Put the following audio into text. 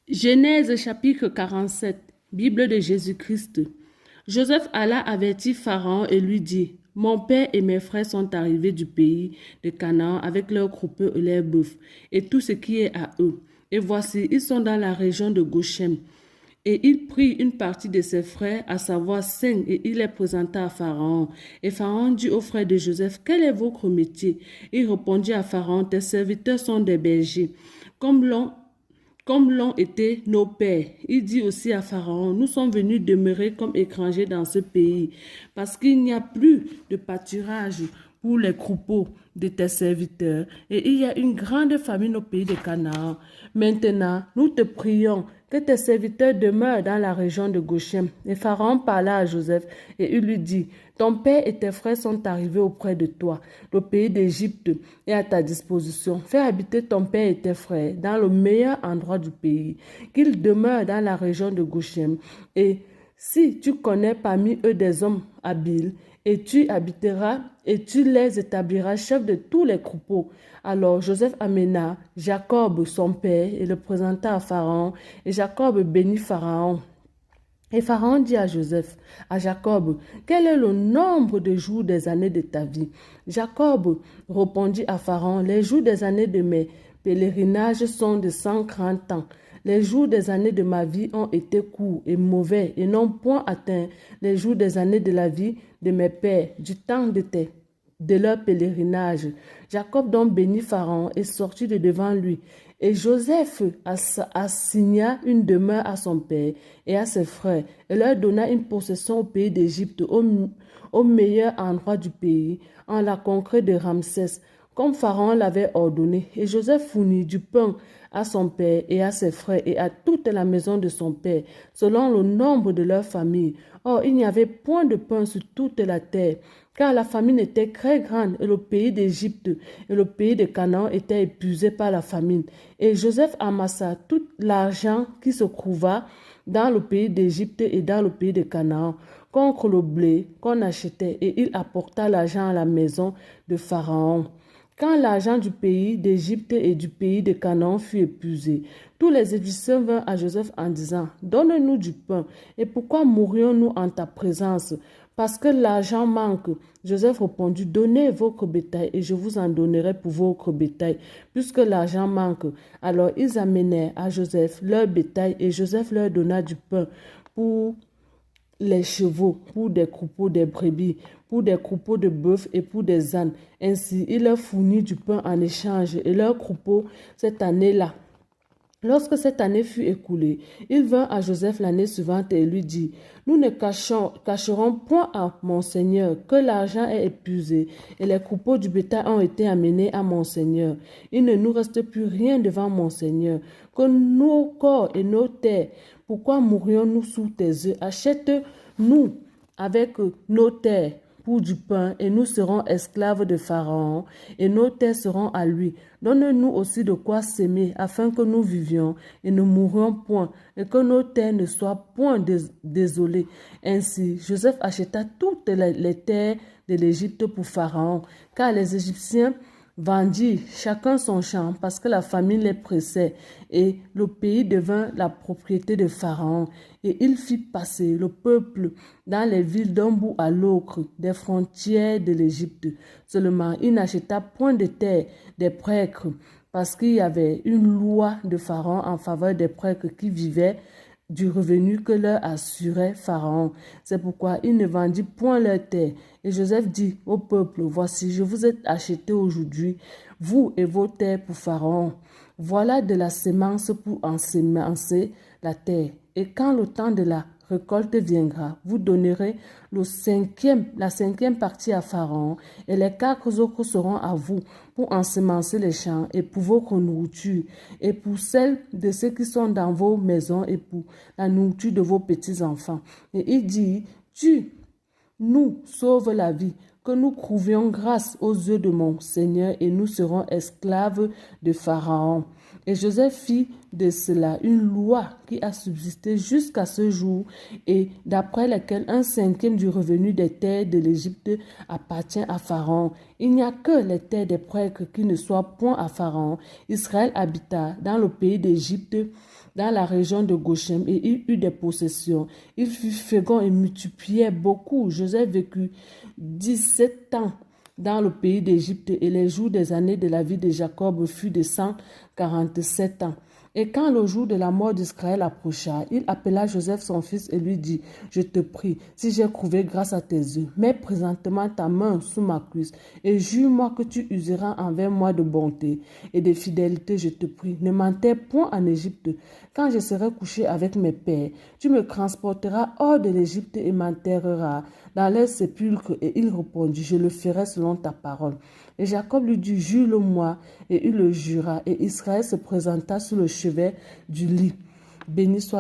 Genèse chapitre 47, Bible de Jésus-Christ. Joseph alla avertir Pharaon et lui dit, mon père et mes frères sont arrivés du pays de Canaan avec leurs troupeaux et leurs bœufs et tout ce qui est à eux. Et voici, ils sont dans la région de Goshen. Et il prit une partie de ses frères, à savoir 5, et il les présenta à Pharaon. Et Pharaon dit aux frères de Joseph, quel est votre métier? Il répondit à Pharaon, tes serviteurs sont des bergers, comme l'ont été nos pères. Il dit aussi à Pharaon, nous sommes venus demeurer comme étrangers dans ce pays, parce qu'il n'y a plus de pâturage pour les troupeaux de tes serviteurs, et il y a une grande famine au pays de Canaan. Maintenant, nous te prions que tes serviteurs demeurent dans la région de Goshen. Et Pharaon parla à Joseph, et il lui dit, ton père et tes frères sont arrivés auprès de toi. Le pays d'Égypte est à ta disposition. Fais habiter ton père et tes frères dans le meilleur endroit du pays, qu'ils demeurent dans la région de Goshen. Et si tu connais parmi eux des hommes habiles, et tu habiteras et tu les établiras chefs de tous les troupeaux. Alors Joseph amena Jacob son père et le présenta à Pharaon, et Jacob bénit Pharaon. Et Pharaon dit à Jacob, quel est le nombre de jours des années de ta vie? Jacob répondit à Pharaon, les jours des années de mes pèlerinages sont de 130 ans. Les jours des années de ma vie ont été courts et mauvais et n'ont point atteint les jours des années de la vie de mes pères, du temps de leur pèlerinage. Jacob donc bénit Pharaon et sortit de devant lui. Et Joseph assigna une demeure à son père et à ses frères et leur donna une possession au pays d'Égypte, au meilleur endroit du pays, en la contrée de Ramsès, comme Pharaon l'avait ordonné. Et Joseph fournit du pain à son père et à ses frères et à toute la maison de son père, selon le nombre de leur famille. Or, il n'y avait point de pain sur toute la terre, car la famine était très grande et le pays d'Égypte et le pays de Canaan étaient épuisés par la famine. Et Joseph amassa tout l'argent qui se trouva dans le pays d'Égypte et dans le pays de Canaan, contre le blé qu'on achetait, et il apporta l'argent à la maison de Pharaon. Quand l'argent du pays d'Égypte et du pays de Canaan fut épuisé, tous les Égyptiens vinrent à Joseph en disant, donne-nous du pain, et pourquoi mourrions-nous en ta présence? Parce que l'argent manque. Joseph répondit, donnez votre bétail et je vous en donnerai pour votre bétail, puisque l'argent manque. Alors ils amenèrent à Joseph leur bétail et Joseph leur donna du pain pour les chevaux, pour des troupeaux, des brebis, pour des troupeaux de bœufs et pour des ânes. Ainsi, il leur fournit du pain en échange et leurs troupeaux cette année-là. Lorsque cette année fut écoulée, il vint à Joseph l'année suivante et lui dit, nous ne cacherons point à mon Seigneur que l'argent est épuisé et les troupeaux du bétail ont été amenés à mon Seigneur. Il ne nous reste plus rien devant mon Seigneur que nos corps et nos terres. Pourquoi mourrions-nous sous tes yeux? Achète-nous avec nos terres pour du pain, et nous serons esclaves de Pharaon, et nos terres seront à lui. Donne-nous aussi de quoi s'aimer, afin que nous vivions et ne mourions point, et que nos terres ne soient point désolées. Ainsi, Joseph acheta toutes les terres de l'Égypte pour Pharaon, car les Égyptiens vendirent chacun son champ parce que la famine les pressait, et le pays devint la propriété de Pharaon. Et il fit passer le peuple dans les villes d'un bout à l'autre des frontières de l'Égypte. Seulement, il n'acheta point de terre des prêtres, parce qu'il y avait une loi de Pharaon en faveur des prêtres qui vivaient du revenu que leur assurait Pharaon. C'est pourquoi il ne vendit point leurs terres. Et Joseph dit au peuple, voici, je vous ai acheté aujourd'hui, vous et vos terres pour Pharaon. Voilà de la sémence pour ensemencer la terre. Et quand le temps de la récolte viendra, vous donnerez la cinquième partie à Pharaon, et les 4 autres seront à vous pour ensemencer les champs et pour votre nourriture, et pour celle de ceux qui sont dans vos maisons et pour la nourriture de vos petits-enfants. Et il dit, tu nous sauve la vie, que nous trouvions grâce aux yeux de mon Seigneur et nous serons esclaves de Pharaon. Et Joseph fit de cela une loi qui a subsisté jusqu'à ce jour et d'après laquelle un cinquième du revenu des terres de l'Égypte appartient à Pharaon. Il n'y a que les terres des prêtres qui ne soient point à Pharaon. Israël habita dans le pays d'Égypte, dans la région de Goshen, et il eut des possessions. Il fut fécond et multipliait beaucoup. Joseph vécut 17 ans dans le pays d'Égypte, et les jours des années de la vie de Jacob furent de 147 ans. Et quand le jour de la mort d'Israël approcha, il appela Joseph son fils et lui dit, je te prie, si j'ai trouvé grâce à tes yeux, mets présentement ta main sous ma cuisse et jure-moi que tu useras envers moi de bonté et de fidélité, je te prie. Ne m'enterre point en Égypte. Quand je serai couché avec mes pères, tu me transporteras hors de l'Égypte et m'enterreras dans leur sépulcre. Et il répondit, je le ferai selon ta parole. Et Jacob lui dit, jure-le-moi. Et il le jura. Et Israël se présenta sous le chevet du lit. Béni soit